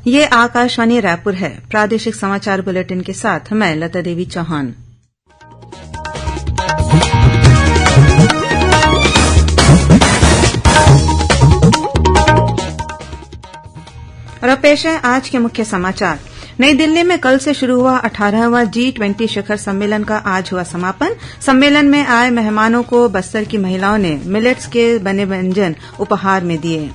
ये आकाशवाणी रायपुर है। प्रादेशिक समाचार बुलेटिन के साथ मैं लता देवी चौहान। और पेश है आज के मुख्य समाचार। नई दिल्ली में कल से शुरू हुआ 18वां G20 शिखर सम्मेलन का आज हुआ समापन। सम्मेलन में आए मेहमानों को बस्तर की महिलाओं ने मिलेट्स के बने व्यंजन उपहार में दिए।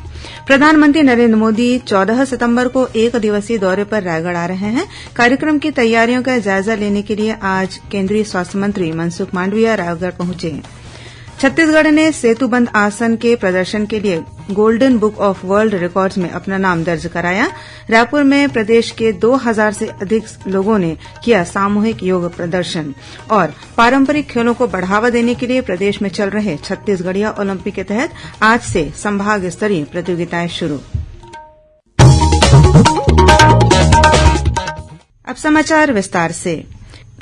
प्रधानमंत्री नरेंद्र मोदी 14 सितंबर को एक दिवसीय दौरे पर रायगढ़ आ रहे हैं। कार्यक्रम की तैयारियों का जायजा लेने के लिए आज केंद्रीय स्वास्थ्य मंत्री मनसुख मांडविया रायगढ़ पहुंचे। छत्तीसगढ़ ने सेतुबंध आसन के प्रदर्शन के लिए golden book of world records में अपना नाम दर्ज कराया। रायपुर में प्रदेश के 2000 से अधिक लोगों ने किया सामूहिक योग प्रदर्शन। और पारंपरिक खेलों को बढ़ावा देने के लिए प्रदेश में चल रहे छत्तीसगढ़िया ओलंपिक के तहत आज से संभाग स्तरीय प्रतियोगिताएं शुरू। अब समाचार विस्तार से।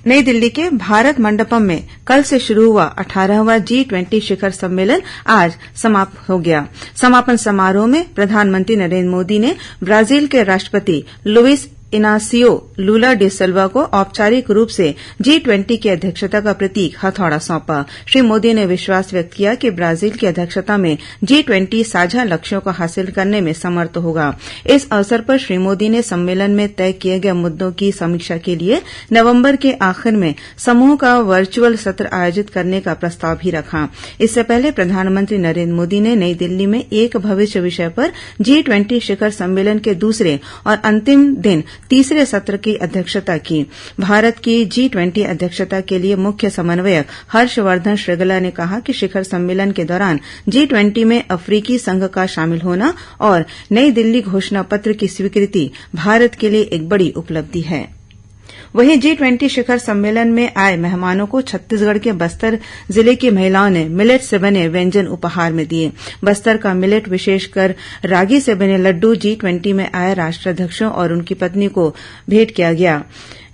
नई दिल्ली के भारत मंडपम में कल से शुरू हुआ 18वां G20 शिखर सम्मेलन आज समाप्त हो गया। समापन समारोह में प्रधानमंत्री नरेंद्र मोदी ने ब्राजील के राष्ट्रपति लुइस इनासियो लुला डी सिल्वा को औपचारिक रूप से G20 की अध्यक्षता का प्रतीक हथौड़ा सौंपा। श्री मोदी ने विश्वास व्यक्त किया कि ब्राजील की अध्यक्षता में G20 साझा लक्ष्यों को हासिल करने में समर्थ होगा। इस अवसर पर श्री मोदी ने सम्मेलन में तय किए गए मुद्दों की समीक्षा के लिए नवंबर के आखिर में समूह का वर्चुअल सत्र आयोजित करने का प्रस्ताव भी रखा। इससे पहले प्रधानमंत्री नरेंद्र मोदी ने नई दिल्ली में एक भविष्य विषय पर G20 शिखर सम्मेलन के दूसरे और अंतिम दिन तीसरे सत्र की अध्यक्षता की। भारत की G20 अध्यक्षता के लिए मुख्य समन्वयक हर्षवर्धन श्रृंगला ने कहा कि शिखर सम्मेलन के दौरान G20 में अफ्रीकी संघ का शामिल होना और नई दिल्ली घोषणा पत्र की स्वीकृति भारत के लिए एक बड़ी उपलब्धि है। वहीं G20 शिखर सम्मेलन में आए मेहमानों को छत्तीसगढ़ के बस्तर जिले की महिलाओं ने मिलेट से बने व्यंजन उपहार में दिए। बस्तर का मिलेट विशेषकर रागी से बने लड्डू G20 में आए राष्ट्राध्यक्षों और उनकी पत्नी को भेंट किया गया।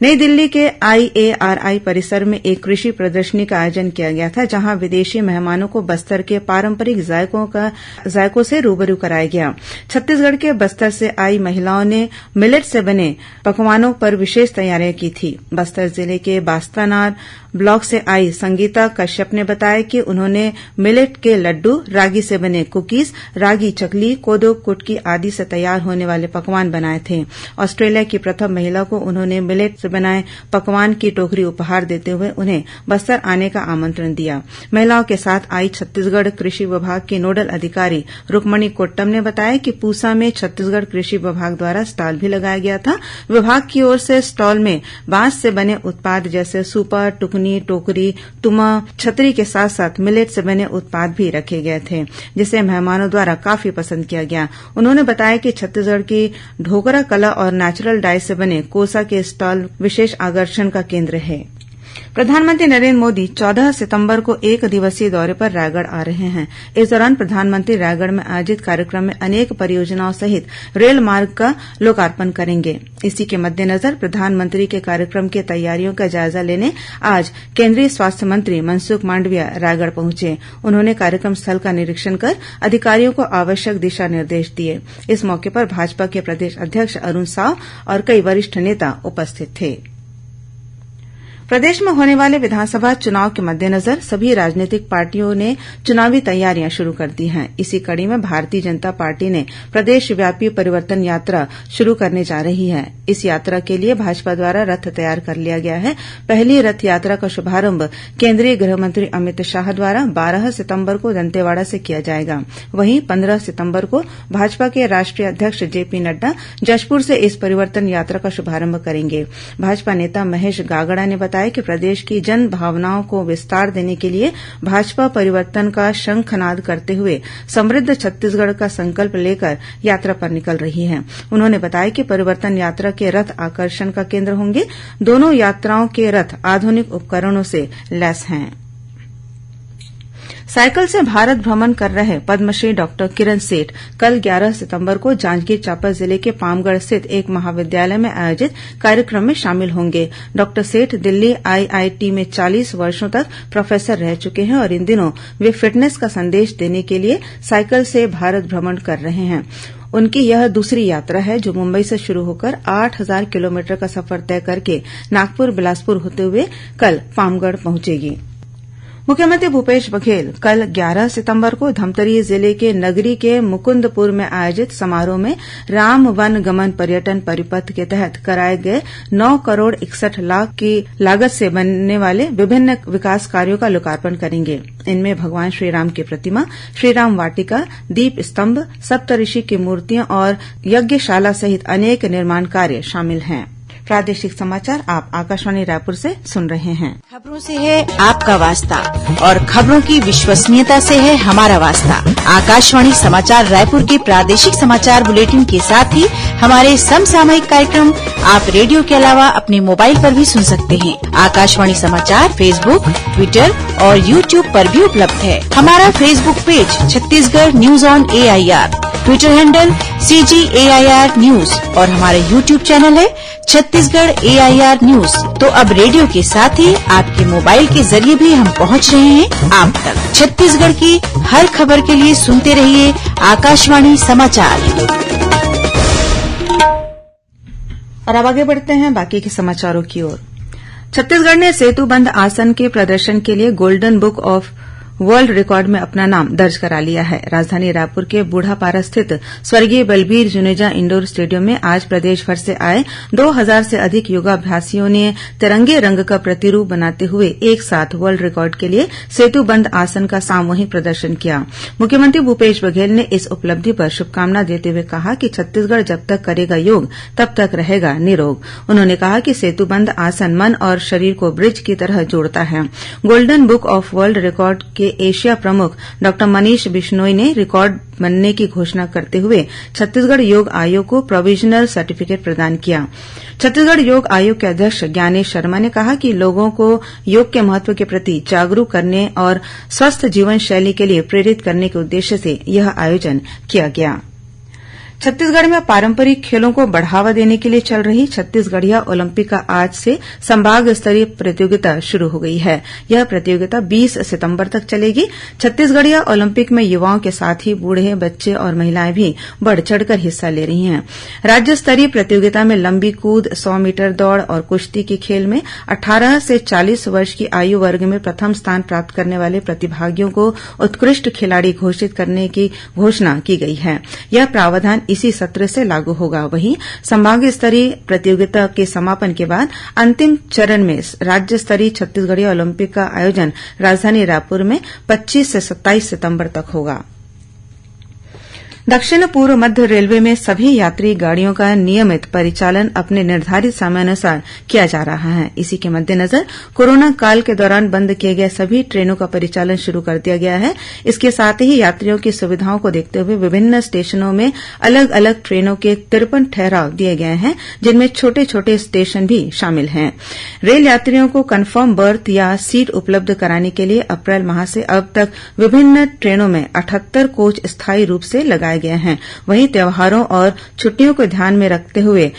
नई दिल्ली के IARI परिसर में एक कृषि प्रदर्शनी का आयोजन किया गया था, जहां विदेशी मेहमानों को बस्तर के पारंपरिक जायकों से रूबरू कराया गया। छत्तीसगढ़ के बस्तर से आई महिलाओं ने मिलेट से बने पकवानों पर विशेष तैयारियां की थी। बस्तर जिले के बास्तानार ब्लॉक से आई संगीता कश्यप ने बताया कि उन्होंने मिलेट के लड्डू, रागी से बने कुकीज, रागी चकली, कोदो कुटकी आदि से तैयार होने वाले पकवान बनाए थे। ऑस्ट्रेलिया की प्रथम महिला को उन्होंने मिलेट से बनाए पकवान की टोकरी उपहार देते हुए उन्हें बस्तर आने का आमंत्रण दिया। महिलाओं के साथ आई छत्तीसगढ़ कृषि विभाग की नोडल अधिकारी रुक्मणी कोट्टम ने बताया कि पूसा में छत्तीसगढ़ कृषि विभाग द्वारा स्टॉल भी लगाया गया था। विभाग की ओर से स्टॉल में बांस से बने उत्पाद जैसे सूपा, टुकनी, टोकरी, तुमा, छतरी के साथ साथ मिलेट से बने उत्पाद भी रखे गए थे, जिसे मेहमानों द्वारा काफी पसंद किया गया। उन्होंने बताया कि छत्तीसगढ़ की ढोकरा कला और नेचुरल डाई से बने कोसा के स्टॉल विशेष आकर्षण का केंद्र है। प्रधानमंत्री नरेंद्र मोदी 14 सितंबर को एक दिवसीय दौरे पर रायगढ़ आ रहे हैं। इस दौरान प्रधानमंत्री रायगढ़ में आयोजित कार्यक्रम में अनेक परियोजनाओं सहित रेल मार्ग का लोकार्पण करेंगे। इसी के मद्देनजर प्रधानमंत्री के कार्यक्रम की तैयारियों का जायजा लेने आज केंद्रीय स्वास्थ्य मंत्री मनसुख मांडविया रायगढ़ पहुंचे। उन्होंने कार्यक्रम स्थल का निरीक्षण कर अधिकारियों को आवश्यक दिशा निर्देश दिए। इस मौके पर भाजपा के प्रदेश अध्यक्ष अरुण साव और कई वरिष्ठ नेता उपस्थित थे। प्रदेश में होने वाले विधानसभा चुनाव के मद्देनजर सभी राजनीतिक पार्टियों ने चुनावी तैयारियां शुरू कर दी हैं। इसी कड़ी में भारतीय जनता पार्टी ने प्रदेशव्यापी परिवर्तन यात्रा शुरू करने जा रही है। इस यात्रा के लिए भाजपा द्वारा रथ तैयार कर लिया गया है। पहली रथ यात्रा का शुभारंभ केंद्रीय गृह मंत्री अमित शाह द्वारा 12 सितंबर को दंतेवाड़ा से किया जाएगा। वहीं 15 सितंबर को भाजपा के राष्ट्रीय अध्यक्ष जेपी नड्डा जशपुर से इस परिवर्तन यात्रा का शुभारंभ करेंगे। भाजपा नेता महेश गागड़ा ने बताया कि प्रदेश की जन भावनाओं को विस्तार देने के लिए भाजपा परिवर्तन का शंखनाद करते हुए समृद्ध छत्तीसगढ़ का संकल्प लेकर यात्रा पर निकल रही है। उन्होंने बताया कि परिवर्तन यात्रा के रथ आकर्षण का केंद्र होंगे। दोनों यात्राओं के रथ आधुनिक उपकरणों से लैस हैं। साइकिल से भारत भ्रमण कर रहे पद्मश्री डॉक्टर किरण सेठ कल 11 सितंबर को जांजगीर चांपा जिले के पामगढ़ स्थित एक महाविद्यालय में आयोजित कार्यक्रम में शामिल होंगे। डॉक्टर सेठ दिल्ली IIT में 40 वर्षों तक प्रोफेसर रह चुके हैं और इन दिनों वे फिटनेस का संदेश देने के लिए साइकिल से भारत भ्रमण कर रहे हैं। उनकी यह दूसरी यात्रा है जो मुंबई से शुरू होकर 8,000 किलोमीटर का सफर तय करके नागपुर बिलासपुर होते हुए कल पामगढ़ पहुंचेगी। मुख्यमंत्री भूपेश बघेल कल 11 सितंबर को धमतरी जिले के नगरी के मुकुंदपुर में आयोजित समारोह में राम वन गमन पर्यटन परिपथ के तहत कराए गए 9 करोड़ 61 लाख की लागत से बनने वाले विभिन्न विकास कार्यों का लोकार्पण करेंगे। इनमें भगवान श्रीराम की प्रतिमा, श्रीराम वाटिका, दीप स्तंभ, सप्तऋषि की मूर्तियां और यज्ञशाला सहित अनेक निर्माण कार्य शामिल हैं। प्रादेशिक समाचार आप आकाशवाणी रायपुर से सुन रहे हैं। खबरों से है आपका वास्ता और खबरों की विश्वसनीयता से है हमारा वास्ता। आकाशवाणी समाचार रायपुर के प्रादेशिक समाचार बुलेटिन के साथ ही हमारे समसामयिक कार्यक्रम आप रेडियो के अलावा अपने मोबाइल पर भी सुन सकते हैं। आकाशवाणी समाचार फेसबुक, ट्विटर और यूट्यूब पर भी उपलब्ध है। हमारा Facebook page Chhattisgarh news on AIR, Twitter handle CGAIR news और हमारा यूट्यूब चैनल है छत्तीसगढ़ AIR न्यूज। तो अब रेडियो के साथ ही आपके मोबाइल के जरिए भी हम पहुंच रहे हैं आप तक। छत्तीसगढ़ की हर खबर के लिए सुनते रहिए आकाशवाणी समाचार। और अब आगे बढ़ते हैं बाकी के समाचारों की ओर। छत्तीसगढ़ ने सेतुबंध आसन के प्रदर्शन के लिए golden book of world record में अपना नाम दर्ज करा लिया है। राजधानी रायपुर के बूढ़ापारा स्थित स्वर्गीय बलबीर जुनेजा इंडोर स्टेडियम में आज प्रदेश भर से आए 2000 से अधिक योगाभ्यासियों ने तिरंगे रंग का प्रतिरूप बनाते हुए एक साथ वर्ल्ड रिकॉर्ड के लिए सेतुबंध आसन का सामूहिक प्रदर्शन किया। मुख्यमंत्री भूपेश बघेल ने इस उपलब्धि पर शुभकामना देते हुए कहा कि छत्तीसगढ़ जब तक करेगा योग तब तक रहेगा निरोग। उन्होंने कहा कि सेतुबंध आसन मन और शरीर को ब्रिज की तरह जोड़ता है। Golden book of world record के एशिया प्रमुख डॉ मनीष बिश्नोई ने रिकॉर्ड बनने की घोषणा करते हुए छत्तीसगढ़ योग आयोग को प्रोविजनल सर्टिफिकेट प्रदान किया। छत्तीसगढ़ योग आयोग के अध्यक्ष ज्ञानेश शर्मा ने कहा कि लोगों को योग के महत्व के प्रति जागरूक करने और स्वस्थ जीवन शैली के लिए प्रेरित करने के उद्देश्य से यह आयोजन किया गया। छत्तीसगढ़ में पारंपरिक खेलों को बढ़ावा देने के लिए चल रही छत्तीसगढ़िया ओलंपिक का आज से संभाग स्तरीय प्रतियोगिता शुरू हो गई है। यह प्रतियोगिता 20 सितंबर तक चलेगी। छत्तीसगढ़िया ओलंपिक में युवाओं के साथ ही बूढ़े, बच्चे और महिलाएं भी बढ़ चढ़कर हिस्सा ले रही हैं। राज्य स्तरीय प्रतियोगिता में लंबी कूद, 100 मीटर दौड़ और कुश्ती के खेल में 18 से 40 वर्ष की आयु वर्ग में प्रथम स्थान प्राप्त करने वाले प्रतिभागियों को उत्कृष्ट खिलाड़ी घोषित करने की घोषणा की गई है। यह प्रावधान इसी सत्र से लागू होगा। वहीं संभाग स्तरीय प्रतियोगिता के समापन के बाद अंतिम चरण में राज्य स्तरीय छत्तीसगढ़िया ओलंपिक का आयोजन राजधानी रायपुर में 25 से 27 सितंबर तक होगा। दक्षिण पूर्व मध्य रेलवे में सभी यात्री गाड़ियों का नियमित परिचालन अपने निर्धारित समयानुसार किया जा रहा है। इसी के मद्देनजर कोरोना काल के दौरान बंद किए गए सभी ट्रेनों का परिचालन शुरू कर दिया गया है। इसके साथ ही यात्रियों की सुविधाओं को देखते हुए विभिन्न स्टेशनों में अलग अलग ट्रेनों के 53 ठहराव दिए गए हैं, जिनमें छोटे छोटे स्टेशन भी शामिल हैं। रेल यात्रियों को कन्फर्म बर्थ या सीट उपलब्ध कराने के लिए अप्रैल माह से अब तक विभिन्न ट्रेनों में 78 कोच स्थायी रूप से लगाए गए हैं। वहीं त्योहारों और छुट्टियों को ध्यान में रखते हुए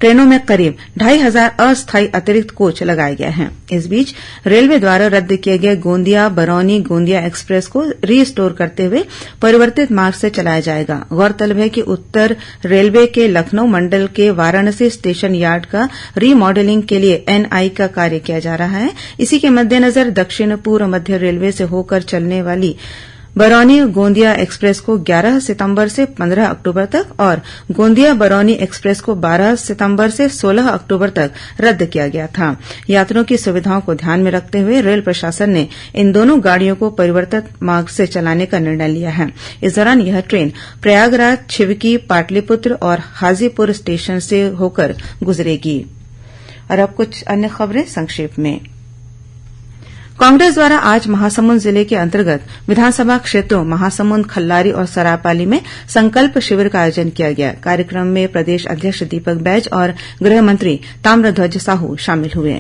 ट्रेनों में करीब 2500 अस्थायी अतिरिक्त कोच लगाए गए हैं। इस बीच रेलवे द्वारा रद्द किए गए गोंदिया बरौनी गोंदिया एक्सप्रेस को रीस्टोर करते हुए परिवर्तित मार्ग से चलाया जाएगा। गौरतलब है कि उत्तर रेलवे के लखनऊ मंडल के वाराणसी स्टेशन यार्ड का रीमॉडलिंग के लिए NI का कार्य किया जा रहा है। इसी के मद्देनजर दक्षिण पूर्व मध्य रेलवे से होकर चलने वाली बरौनी गोंदिया एक्सप्रेस को 11 सितंबर से 15 अक्टूबर तक और गोंदिया बरौनी एक्सप्रेस को 12 सितंबर से 16 अक्टूबर तक रद्द किया गया था। यात्रियों की सुविधाओं को ध्यान में रखते हुए रेल प्रशासन ने इन दोनों गाड़ियों को परिवर्तित मार्ग से चलाने का निर्णय लिया है। इस दौरान यह ट्रेन प्रयागराज, छिवकी, पाटलिपुत्र और हाजीपुर स्टेशन से होकर गुजरेगी। और अब कुछ अन्य खबरें संक्षेप में। कांग्रेस द्वारा आज महासमुंद जिले के अंतर्गत विधानसभा क्षेत्रों महासमुंद, खल्लारी और सरायपाली में संकल्प शिविर का आयोजन किया गया। कार्यक्रम में प्रदेश अध्यक्ष दीपक बैज और गृह मंत्री ताम्रध्वज साहू शामिल हुए।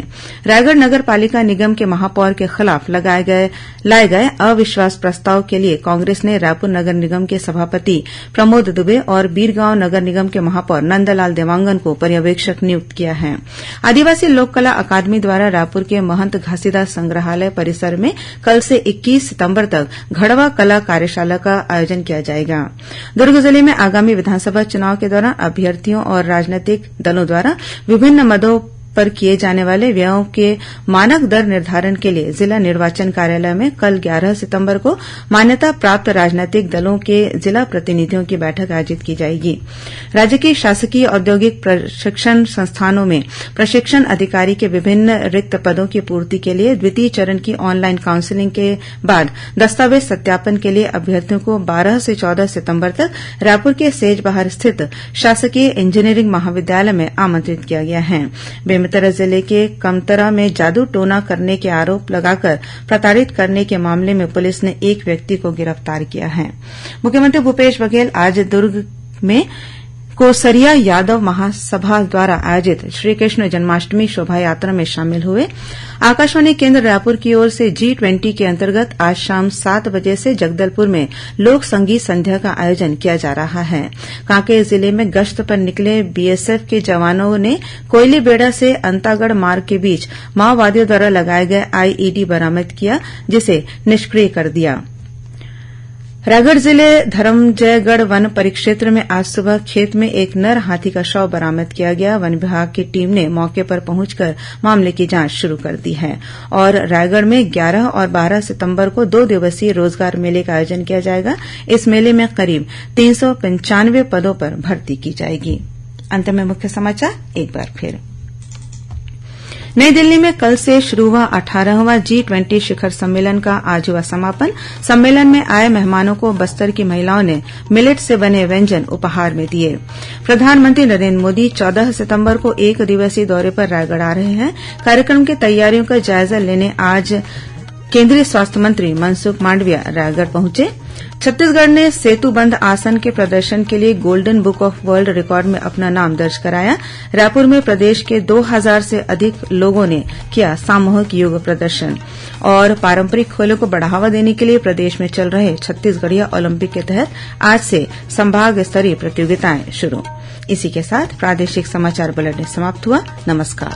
रायगढ़ नगर पालिका निगम के महापौर के खिलाफ लाए गए अविश्वास प्रस्ताव के लिए कांग्रेस ने रायपुर नगर निगम के सभापति प्रमोद दुबे और बीरगांव नगर निगम के महापौर नंदलाल देवांगन को पर्यवेक्षक नियुक्त किया है। आदिवासी लोक कला अकादमी द्वारा रायपुर के महंत घासीदास संग्रहालय विद्यालय परिसर में कल से 21 सितंबर तक घड़वा कला कार्यशाला का आयोजन किया जाएगा। दुर्ग जिले में आगामी विधानसभा चुनाव के दौरान अभ्यर्थियों और राजनीतिक दलों द्वारा विभिन्न मदों पर किए जाने वाले व्ययों के मानक दर निर्धारण के लिए जिला निर्वाचन कार्यालय में कल 11 सितंबर को मान्यता प्राप्त राजनीतिक दलों के जिला प्रतिनिधियों की बैठक आयोजित की जाएगी। राज्य के शासकीय औद्योगिक प्रशिक्षण संस्थानों में प्रशिक्षण अधिकारी के विभिन्न रिक्त पदों की पूर्ति के लिए द्वितीय चरण की ऑनलाइन काउंसलिंग के बाद दस्तावेज सत्यापन के लिए अभ्यर्थियों को 12 से 14 सितंबर तक रायपुर के सेजबहार स्थित शासकीय इंजीनियरिंग महाविद्यालय में आमंत्रित किया गया है। बेमेतरा जिले के कमतरा में जादू टोना करने के आरोप लगाकर प्रताड़ित करने के मामले में पुलिस ने एक व्यक्ति को गिरफ्तार किया है। मुख्यमंत्री भूपेश बघेल आज दुर्ग में कोसरिया यादव महासभा द्वारा आयोजित श्रीकृष्ण जन्माष्टमी शोभा यात्रा में शामिल हुए। आकाशवाणी केन्द्र रायपुर की ओर से G20 के अंतर्गत आज शाम 7 बजे से जगदलपुर में लोक संगीत संध्या का आयोजन किया जा रहा है। कांकेर जिले में गश्त पर निकले बीएसएफ के जवानों ने कोयलीबेड़ा से अंतागढ़ मार्ग के बीच माओवादियों द्वारा लगाए गए आईईडी बरामद किया, जिसे निष्क्रिय कर दिया। रायगढ़ जिले धर्मजयगढ़ वन परिक्षेत्र में आज सुबह खेत में एक नर हाथी का शव बरामद किया गया। वन विभाग की टीम ने मौके पर पहुंचकर मामले की जांच शुरू कर दी है। और रायगढ़ में 11 और 12 सितंबर को 2 दिवसीय रोजगार मेले का आयोजन किया जाएगा। इस मेले में करीब 395 पदों पर भर्ती की जाएगी। अंत में मुख्य समाचार एक बार फिर। नई दिल्ली में कल से शुरू हुआ 18वां G20 शिखर सम्मेलन का आज हुआ समापन। सम्मेलन में आए मेहमानों को बस्तर की महिलाओं ने मिलेट से बने व्यंजन उपहार में दिए। प्रधानमंत्री नरेंद्र मोदी 14 सितंबर को एक दिवसीय दौरे पर रायगढ़ आ रहे हैं। कार्यक्रम की तैयारियों का जायजा लेने आज केंद्रीय स्वास्थ्य मंत्री मनसुख मांडविया रायगढ़ पहुंचे। छत्तीसगढ़ ने सेतुबंध आसन के प्रदर्शन के लिए golden book of world record में अपना नाम दर्ज कराया। रायपुर में प्रदेश के 2000 से अधिक लोगों ने किया सामूहिक योग प्रदर्शन। और पारंपरिक खेलों को बढ़ावा देने के लिए प्रदेश में चल रहे छत्तीसगढ़िया ओलंपिक के तहत आज से संभाग स्तरीय प्रतियोगिताएं शुरू। इसी के साथ प्रादेशिक समाचार बुलेटिन समाप्त हुआ। नमस्कार।